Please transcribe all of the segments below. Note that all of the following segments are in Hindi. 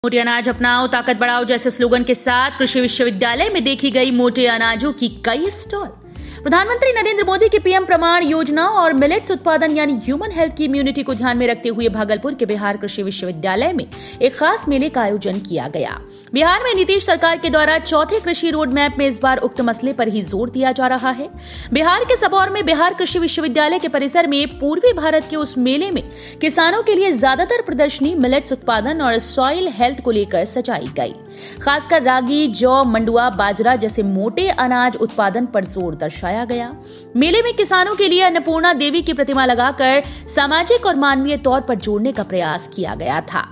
मोटे अनाज अपनाओ ताकत बढ़ाओ जैसे स्लोगन के साथ कृषि विश्वविद्यालय में देखी गई मोटे अनाजों की कई स्टॉल। प्रधानमंत्री नरेंद्र मोदी की पीएम प्रमाण योजना और मिलेट्स उत्पादन यानी ह्यूमन हेल्थ की इम्यूनिटी को ध्यान में रखते हुए भागलपुर के बिहार कृषि विश्वविद्यालय में एक खास मेले का आयोजन किया गया। बिहार में नीतीश सरकार के द्वारा चौथे कृषि रोड मैप में इस बार उक्त मसले पर ही जोर दिया जा रहा है। बिहार के सबौर में बिहार कृषि विश्वविद्यालय के परिसर में पूर्वी भारत के उस मेले में किसानों के लिए ज्यादातर प्रदर्शनी मिलेट्स उत्पादन और सॉइल हेल्थ को लेकर सजाई गई। खासकर रागी, जौ, मंडुआ, बाजरा जैसे मोटे अनाज उत्पादन पर जोर दर्शाया गया। मेले में किसानों के लिए अन्नपूर्णा देवी की प्रतिमा लगाकर सामाजिक और मानवीय तौर पर जोड़ने का प्रयास किया गया था।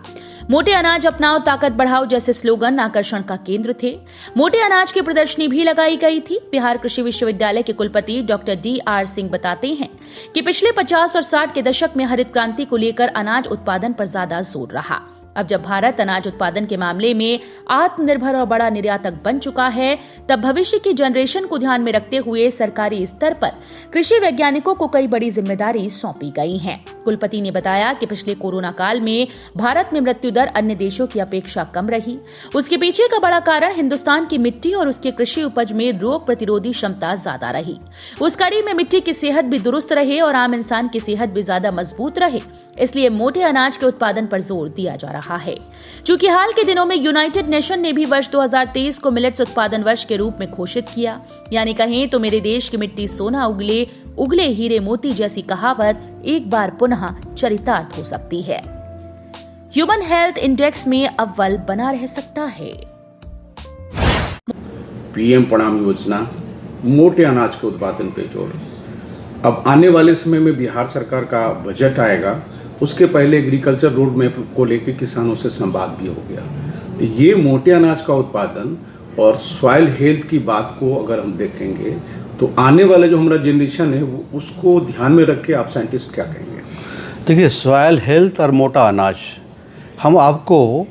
मोटे अनाज अपनाओ ताकत बढ़ाओ जैसे स्लोगन आकर्षण का केंद्र थे। मोटे अनाज की प्रदर्शनी भी लगाई गई थी। बिहार कृषि विश्वविद्यालय के कुलपति डॉक्टर D.R. सिंह बताते हैं कि पिछले 50 और 60 के दशक में हरित क्रांति को लेकर अनाज उत्पादन पर ज्यादा जोर रहा। अब जब भारत अनाज उत्पादन के मामले में आत्मनिर्भर और बड़ा निर्यातक बन चुका है, तब भविष्य की जनरेशन को ध्यान में रखते हुए सरकारी स्तर पर कृषि वैज्ञानिकों को कई बड़ी जिम्मेदारी सौंपी गई है। कुलपति ने बताया कि पिछले कोरोना काल में भारत में मृत्यु दर अन्य देशों की अपेक्षा कम रही। उसके पीछे का बड़ा कारण हिंदुस्तान की मिट्टी और उसके कृषि उपज में रोग प्रतिरोधी क्षमता ज्यादा रही। उस कड़ी में मिट्टी की सेहत भी दुरुस्त रहे और आम इंसान की सेहत भी ज्यादा मजबूत रहे, इसलिए मोटे अनाज के उत्पादन पर जोर दिया जा रहा है। चूंकि हाल के दिनों में यूनाइटेड नेशन ने भी वर्ष 2023 को मिलेट्स उत्पादन वर्ष के रूप में घोषित किया, यानी कहें तो मेरे देश की मिट्टी सोना उगले, उगले हीरे मोती जैसी कहावत एक बार पुनः चरितार्थ हो सकती है। ह्यूमन हेल्थ इंडेक्स में अव्वल बना रह सकता है। पीएम प्रणाम योजना मोटे अनाज के उत्पादन पे जोर। अब आने वाले समय में बिहार सरकार का बजट आएगा, उसके पहले एग्रीकल्चर रोड मैप को लेकर किसानों से संवाद भी हो गया। तो ये मोटे अनाज का उत्पादन और सॉइल हेल्थ की बात को अगर हम देखेंगे तो आने वाले जो हमारा जनरेशन है उसको ध्यान में रख के आप साइंटिस्ट क्या कहेंगे? देखिए, सॉइल हेल्थ और मोटा अनाज हम आपको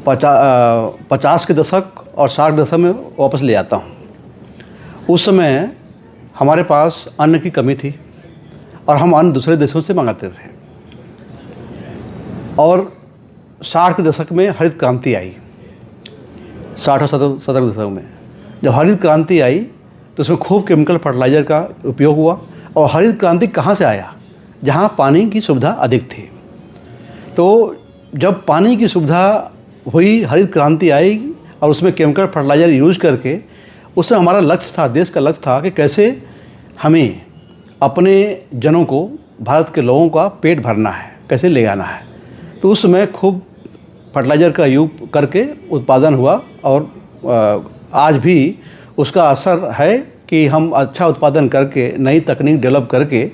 50 के दशक और 60 के दशक में वापस ले आता हूँ। उस समय हमारे पास अन्न की कमी थी और हम अन्न दूसरे देशों से मंगाते थे। और 60 के दशक में हरित क्रांति आई। 60 और 70 के दशक में जब हरित क्रांति आई तो उसमें खूब केमिकल फर्टिलाइज़र का उपयोग हुआ। और हरित क्रांति कहाँ से आया? जहाँ पानी की सुविधा अधिक थी। तो जब पानी की सुविधा हुई, हरित क्रांति आई और उसमें केमिकल फर्टिलाइज़र यूज करके, उसमें हमारा लक्ष्य था, देश का लक्ष्य था कि कैसे हमें अपने जनों को, भारत के लोगों का पेट भरना है, कैसे ले आना है। तो उस समय खूब फर्टिलाइज़र का यूज करके उत्पादन हुआ और आज भी उसका असर है कि हम अच्छा उत्पादन करके, नई तकनीक डेवलप करके,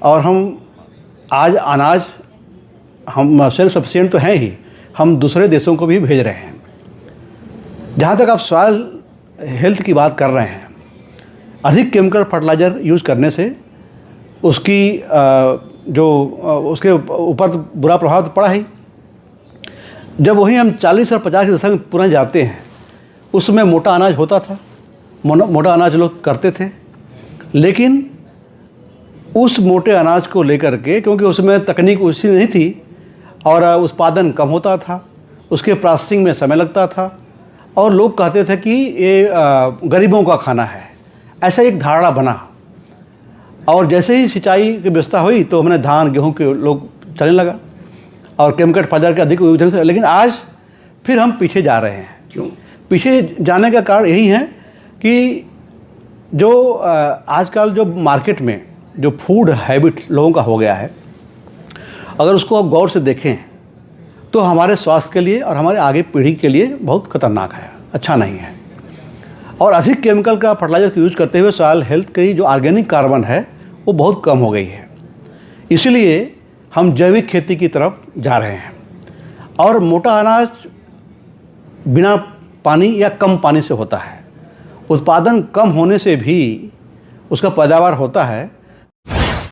और हम आज अनाज हम सेल्फ सफिशिएंट तो हैं ही, हम दूसरे देशों को भी भेज रहे हैं। जहाँ तक आप सॉइल हेल्थ की बात कर रहे हैं, अधिक केमिकल फर्टिलाइज़र यूज़ करने से उसकी उसके ऊपर तो बुरा प्रभाव तो पड़ा ही। जब वही हम 40 और 50 के दशक में पुनः जाते हैं, उसमें मोटा अनाज होता था, मोटा अनाज लोग करते थे। लेकिन उस मोटे अनाज को लेकर के, क्योंकि उसमें तकनीक उसी नहीं थी और उत्पादन कम होता था, उसके प्रोसेसिंग में समय लगता था और लोग कहते थे कि ये गरीबों का खाना है, ऐसा एक धारणा बना। और जैसे ही सिंचाई की व्यवस्था हुई तो हमने धान, गेहूं के लोग चलने लगा और केमिकल फर्टिलाइजर का अधिक उपयोग से। लेकिन आज फिर हम पीछे जा रहे हैं। क्यों पीछे जाने का कारण यही है कि जो आजकल जो मार्केट में जो फूड हैबिट लोगों का हो गया है, अगर उसको आप गौर से देखें तो हमारे स्वास्थ्य के लिए और हमारे आगे पीढ़ी के लिए बहुत खतरनाक है, अच्छा नहीं है। और अधिक केमिकल का फर्टिलाइजर का यूज करते हुए सॉइल हेल्थ की जो ऑर्गेनिक कार्बन है वो बहुत कम हो गई है। इसलिए हम जैविक खेती की तरफ जा रहे हैं। और मोटा अनाज बिना पानी या कम पानी से होता है। उत्पादन कम होने से भी उसका पैदावार होता है